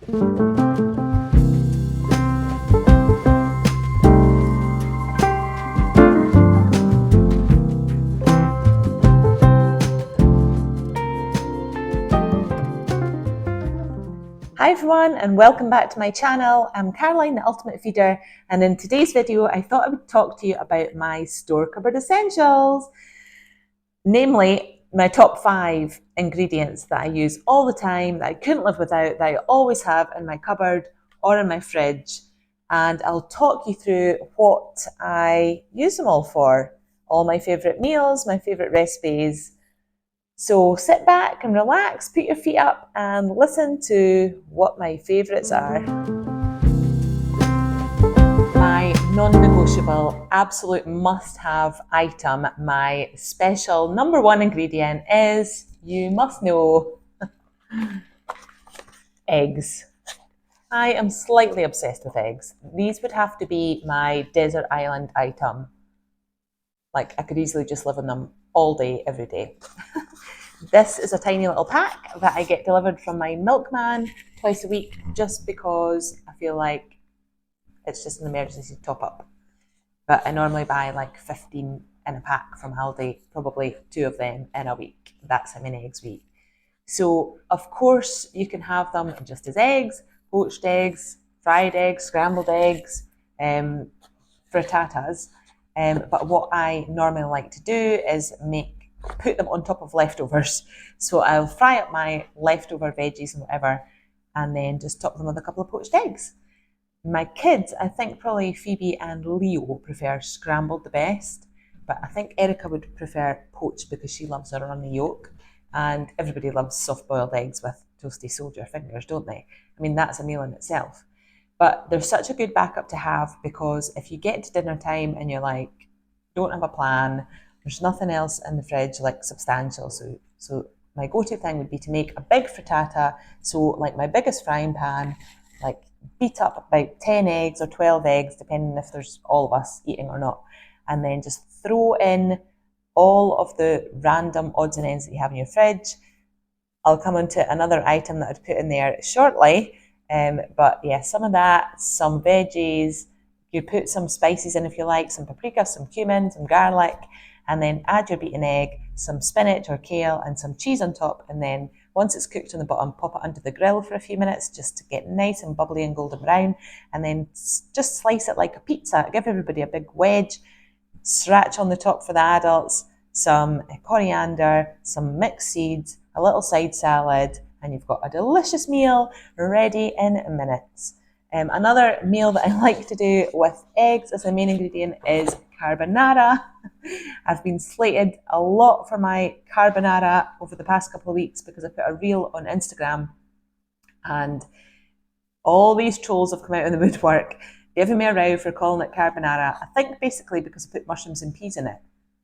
Hi everyone and welcome back to my channel. I'm Caroline, the Ultimate Feeder, and in today's video I thought I would talk to you about my store cupboard essentials. Namely, my top 5 ingredients that I use all the time, that I couldn't live without, that I always have in my cupboard or in my fridge. And I'll talk you through what I use them all for. All my favourite meals, my favourite recipes. So sit back and relax, put your feet up and listen to what my favourites are. My non-negotiable, absolute must-have item, my special number 1 ingredient is, you must know, eggs. I am slightly obsessed with eggs. These would have to be my desert island item. Like, I could easily just live on them all day, every day. This is a tiny little pack that I get delivered from my milkman twice a week, just because I feel like it's just an emergency top up. But I normally buy like 15 in a pack from Aldi, probably 2 of them in a week. That's how many eggs we eat. So of course you can have them just as eggs, poached eggs, fried eggs, scrambled eggs, frittatas. But what I normally like to do is put them on top of leftovers. So I'll fry up my leftover veggies and whatever, and then just top them with a couple of poached eggs. My kids, I think probably Phoebe and Leo prefer scrambled the best, but I think Erica would prefer poached because she loves her runny yolk, and everybody loves soft-boiled eggs with toasty soldier fingers, don't they? I mean, that's a meal in itself. But they're such a good backup to have, because if you get to dinner time and you're like, don't have a plan, there's nothing else in the fridge like substantial. So my go-to thing would be to make a big frittata. So like my biggest frying pan, like beat up about 10 eggs or 12 eggs, depending if there's all of us eating or not. And then just throw in all of the random odds and ends that you have in your fridge. I'll come on to another item that I'd put in there shortly. But yeah, some of that, some veggies, you put some spices in if you like, some paprika, some cumin, some garlic, and then add your beaten egg, some spinach or kale, and some cheese on top. And then once it's cooked on the bottom, pop it under the grill for a few minutes just to get nice and bubbly and golden brown. And then just slice it like a pizza. Give everybody a big wedge, sriracha on the top for the adults, some coriander, some mixed seeds, a little side salad, and you've got a delicious meal ready in minutes. Another meal that I like to do with eggs as the main ingredient is carbonara. I've been slated a lot for my carbonara over the past couple of weeks because I put a reel on Instagram and all these trolls have come out in the woodwork giving me a row for calling it carbonara. I think basically because I put mushrooms and peas in it,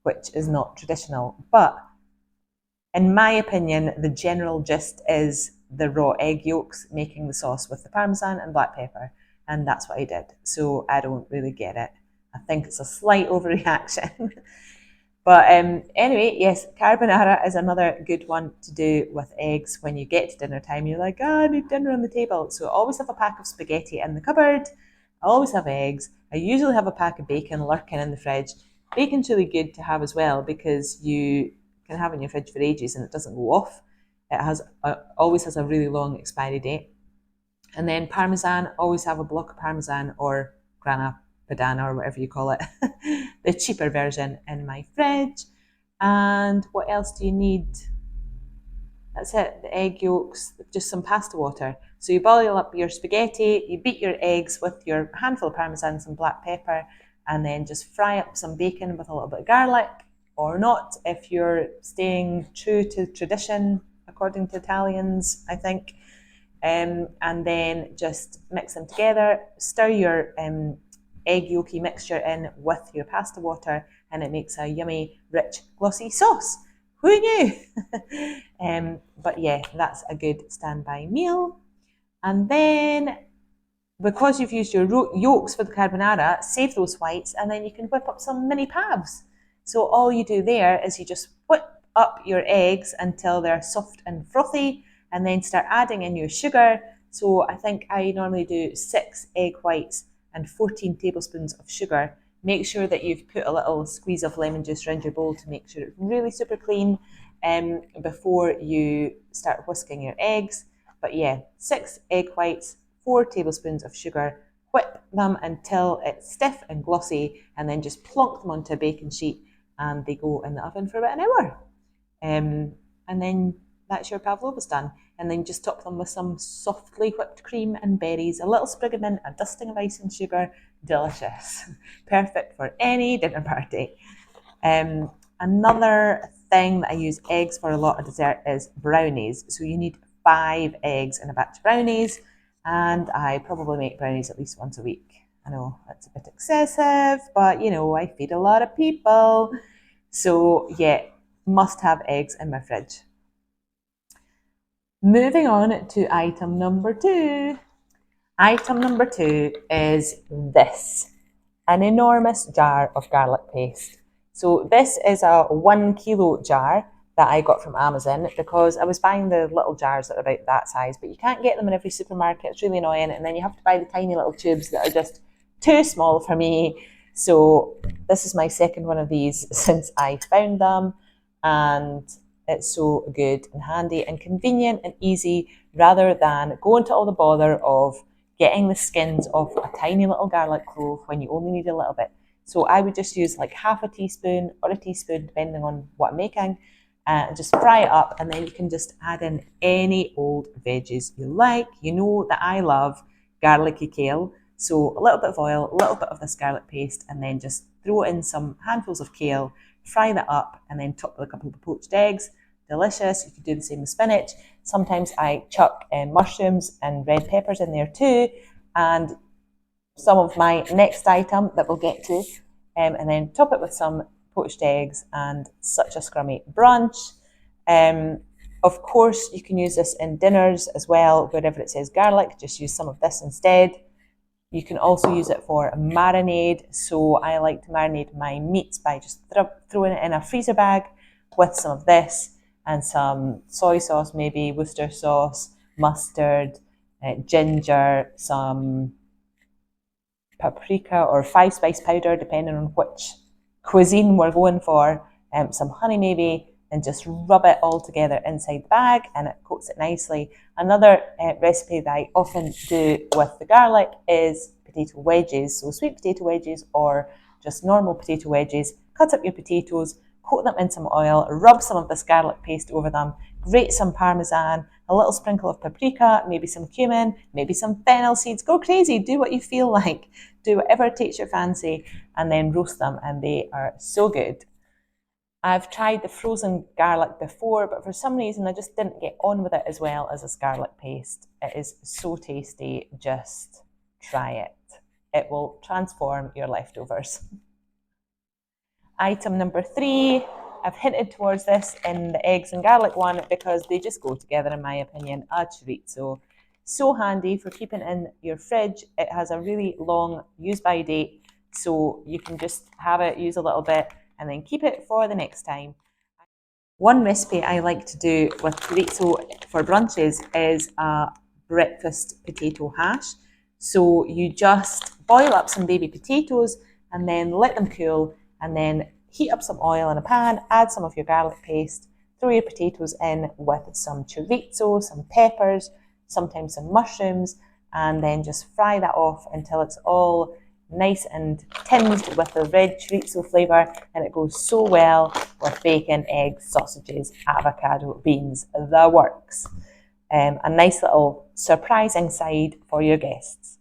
which is not traditional. But in my opinion, the general gist is the raw egg yolks making the sauce with the parmesan and black pepper. And that's what I did. So I don't really get it. I think it's a slight overreaction. But anyway, yes, carbonara is another good one to do with eggs when you get to dinner time. You're like, I need dinner on the table. So I always have a pack of spaghetti in the cupboard. I always have eggs. I usually have a pack of bacon lurking in the fridge. Bacon's really good to have as well because you can have it in your fridge for ages and it doesn't go off. It always has a really long expiry date. And then parmesan, always have a block of parmesan or grana padano or whatever you call it, the cheaper version in my fridge. And what else do you need? That's it, the egg yolks, just some pasta water. So you boil up your spaghetti, you beat your eggs with your handful of parmesan, some black pepper, and then just fry up some bacon with a little bit of garlic, or not if you're staying true to tradition, according to Italians, I think. And then just mix them together, stir your egg yolky mixture in with your pasta water, and it makes a yummy, rich, glossy sauce. Who knew? But yeah, that's a good standby meal. And then, because you've used your yolks for the carbonara, save those whites, and then you can whip up some mini pavs. So all you do there is you just whip up your eggs until they're soft and frothy, and then start adding in your sugar, So I think I normally do 6 egg whites and 14 tablespoons of sugar. Make sure that you've put a little squeeze of lemon juice around your bowl to make sure it's really super clean before you start whisking your eggs. But yeah, 6 egg whites, 4 tablespoons of sugar, whip them until it's stiff and glossy, and then just plonk them onto a baking sheet, and they go in the oven for about an hour. And then that's your pavlovas done. And then just top them with some softly whipped cream and berries, a little sprig of mint, a dusting of icing sugar. Delicious. Perfect for any dinner party. Another thing that I use eggs for a lot of dessert is brownies. So you need 5 eggs in a batch of brownies, and I probably make brownies at least once a week. I know that's a bit excessive, but you know, I feed a lot of people. So yeah, must have eggs in my fridge. Moving on to item number 2. Item number 2 is this, an enormous jar of garlic paste. So this is a 1 kilo jar that I got from Amazon because I was buying the little jars that are about that size, but you can't get them in every supermarket. It's really annoying. And then you have to buy the tiny little tubes that are just too small for me. So this is my second one of these since I found them. And it's so good and handy and convenient and easy rather than going to all the bother of getting the skins off a tiny little garlic clove when you only need a little bit. So I would just use like half a teaspoon or a teaspoon, depending on what I'm making, and just fry it up. And then you can just add in any old veggies you like. You know that I love garlicky kale. So a little bit of oil, a little bit of this garlic paste, and then just throw in some handfuls of kale, fry that up, and then top with a couple of poached eggs. Delicious. You could do the same with spinach. Sometimes I chuck mushrooms and red peppers in there too. And some of my next item that we'll get to, and then top it with some poached eggs, and such a scrummy brunch. Of course, you can use this in dinners as well. Wherever it says garlic, just use some of this instead. You can also use it for a marinade. So I like to marinate my meats by just throwing it in a freezer bag with some of this and some soy sauce, maybe Worcester sauce, mustard, ginger, some paprika or 5-spice powder, depending on which cuisine we're going for, some honey maybe, and just rub it all together inside the bag, and it coats it nicely. Another recipe that I often do with the garlic is potato wedges. So sweet potato wedges or just normal potato wedges. Cut up your potatoes, coat them in some oil, rub some of this garlic paste over them, grate some parmesan, a little sprinkle of paprika, maybe some cumin, maybe some fennel seeds. Go crazy, do what you feel like. Do whatever takes your fancy, and then roast them, and they are so good. I've tried the frozen garlic before, but for some reason I just didn't get on with it as well as this garlic paste. It is so tasty, just try it. It will transform your leftovers. Item number 3, I've hinted towards this in the eggs and garlic one because they just go together in my opinion, a chorizo. So handy for keeping in your fridge. It has a really long use by date, so you can just have it, use a little bit, and then keep it for the next time. One recipe I like to do with chorizo for brunches is a breakfast potato hash. So you just boil up some baby potatoes and then let them cool, and then heat up some oil in a pan, add some of your garlic paste, throw your potatoes in with some chorizo, some peppers, sometimes some mushrooms, and then just fry that off until it's all nice and tinged with the red chorizo flavour, and it goes so well with bacon, eggs, sausages, avocado, beans, the works. A nice little surprising side for your guests.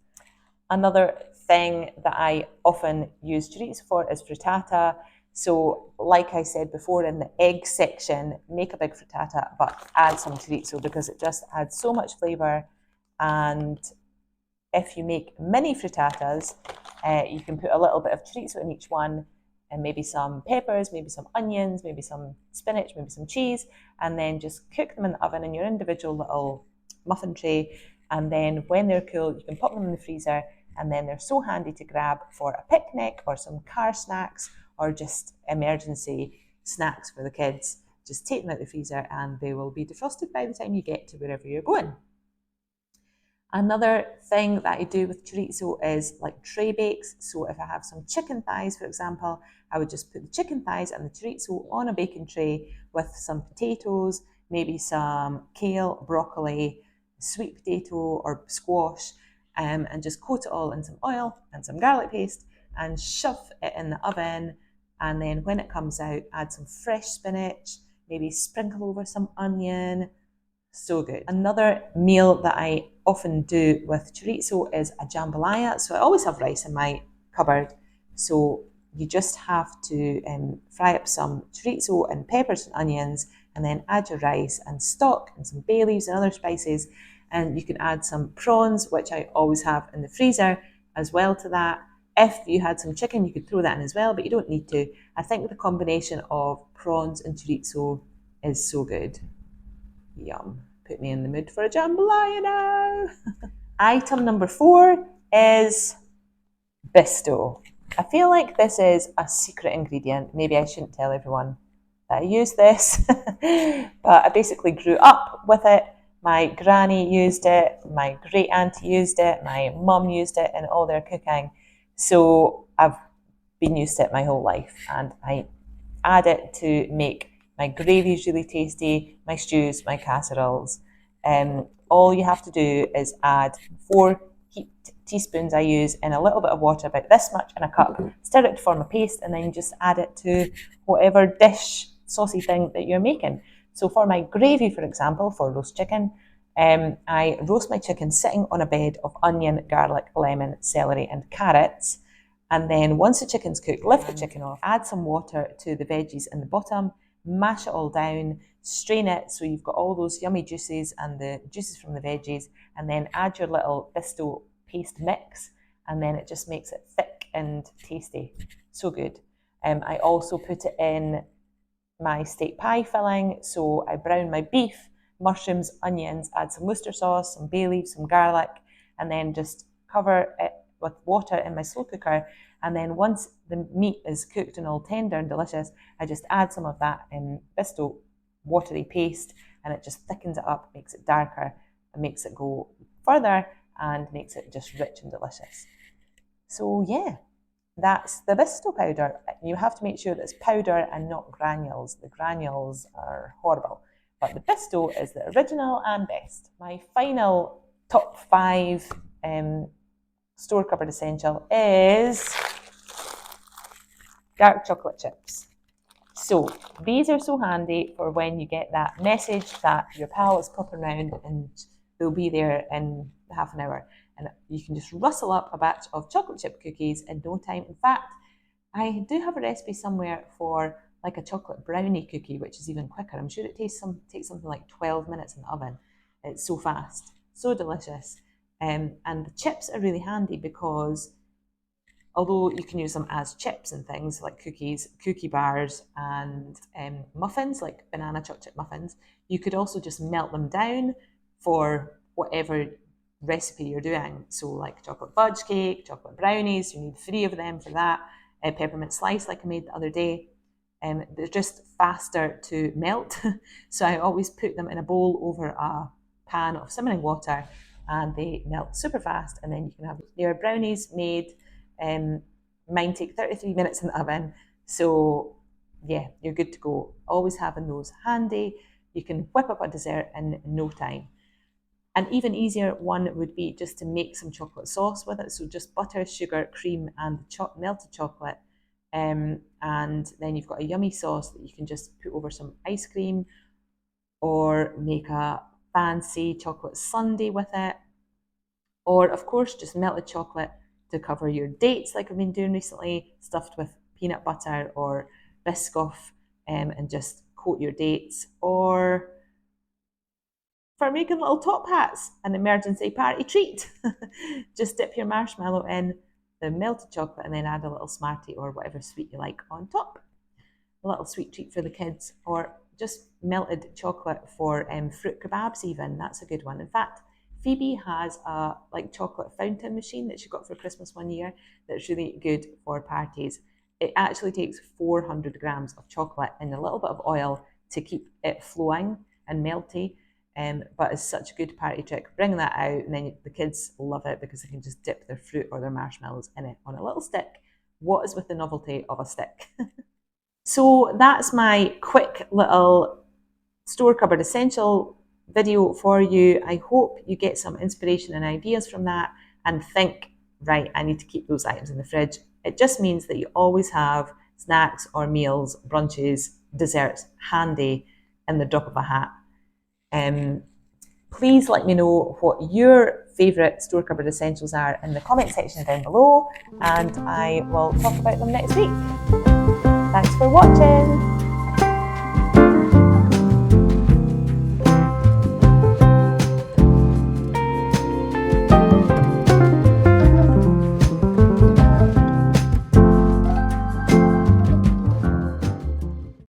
Another thing that I often use chorizo for is frittata. So like I said before in the egg section, make a big frittata, but add some chorizo because it just adds so much flavour. And if you make mini frittatas, you can put a little bit of chorizo in each one, and maybe some peppers, maybe some onions, maybe some spinach, maybe some cheese, and then just cook them in the oven in your individual little muffin tray. And then when they're cool, you can pop them in the freezer, and then they're so handy to grab for a picnic or some car snacks or just emergency snacks for the kids. Just take them out of the freezer and they will be defrosted by the time you get to wherever you're going. Another thing that I do with chorizo is like tray bakes. So if I have some chicken thighs, for example, I would just put the chicken thighs and the chorizo on a baking tray with some potatoes, maybe some kale, broccoli, sweet potato or squash, and just coat it all in some oil and some garlic paste and shove it in the oven. And then when it comes out, add some fresh spinach, maybe sprinkle over some onion. So good. Another meal that I often do with chorizo is a jambalaya. So I always have rice in my cupboard. So you just have to fry up some chorizo and peppers and onions, and then add your rice and stock and some bay leaves and other spices. And you can add some prawns, which I always have in the freezer as well to that. If you had some chicken, you could throw that in as well, but you don't need to. I think the combination of prawns and chorizo is so good. Yum. Put me in the mood for a jambalaya now. Item number 4 is Bisto. I feel like this is a secret ingredient. Maybe I shouldn't tell everyone that I use this, but I basically grew up with it. My granny used it, my great auntie used it, my mum used it in all their cooking. So I've been used to it my whole life, and I add it to make my gravies really tasty, my stews, my casseroles. All you have to do is add 4 heaped teaspoons I use in a little bit of water, about this much in a cup, stir it to form a paste, and then just add it to whatever dish, saucy thing that you're making. So for my gravy, for example, for roast chicken, I roast my chicken sitting on a bed of onion, garlic, lemon, celery, and carrots. And then once the chicken's cooked, lift the chicken off, add some water to the veggies in the bottom, mash it all down, strain it so you've got all those yummy juices and the juices from the veggies, and then add your little Bisto paste mix, and then it just makes it thick and tasty. So good. I also put it in my steak pie filling, so I brown my beef, mushrooms, onions, add some Worcester sauce, some bay leaves, some garlic, and then just cover it with water in my slow cooker. And then once the meat is cooked and all tender and delicious, I just add some of that Bisto watery paste, and it just thickens it up, makes it darker, and makes it go further, and makes it just rich and delicious. So yeah, that's the Bisto powder. You have to make sure that it's powder and not granules. The granules are horrible, but the Bisto is the original and best. My final top 5 store cupboard essential is dark chocolate chips. So these are so handy for when you get that message that your pal is popping around and they'll be there in half an hour, and you can just rustle up a batch of chocolate chip cookies in no time. In fact, I do have a recipe somewhere for like a chocolate brownie cookie, which is even quicker. I'm sure it takes something like 12 minutes in the oven. It's so fast, so delicious. And the chips are really handy because although you can use them as chips and things like cookies, cookie bars, and muffins, like banana chocolate chip muffins, you could also just melt them down for whatever recipe you're doing. So like chocolate fudge cake, chocolate brownies, you need 3 of them for that. Peppermint slice like I made the other day. They're just faster to melt. So I always put them in a bowl over a pan of simmering water, and they melt super fast, and then you can have your brownies made. Mine take 33 minutes in the oven. So yeah, you're good to go. Always having those handy. You can whip up a dessert in no time. An even easier one would be just to make some chocolate sauce with it. So just butter, sugar, cream, and melted chocolate. And then you've got a yummy sauce that you can just put over some ice cream, or make a fancy chocolate sundae with it. Or of course, just melted chocolate to cover your dates like I've been doing recently, stuffed with peanut butter or Biscoff, and just coat your dates. Or for making little top hats, an emergency party treat. Just dip your marshmallow in the melted chocolate and then add a little Smartie or whatever sweet you like on top. A little sweet treat for the kids, or just melted chocolate for fruit kebabs even. That's a good one. In fact, Phoebe has a like chocolate fountain machine that she got for Christmas one year that's really good for parties. It actually takes 400 grams of chocolate and a little bit of oil to keep it flowing and melty. But it's such a good party trick. Bring that out, and then the kids love it because they can just dip their fruit or their marshmallows in it on a little stick. What is with the novelty of a stick? So that's my quick little store cupboard essential video for you. I hope you get some inspiration and ideas from that and think, right, I need to keep those items in the fridge. It just means that you always have snacks or meals, brunches, desserts handy in the drop of a hat. Please let me know what your favourite store cupboard essentials are in the comment section down below, and I will talk about them next week. Thanks for watching.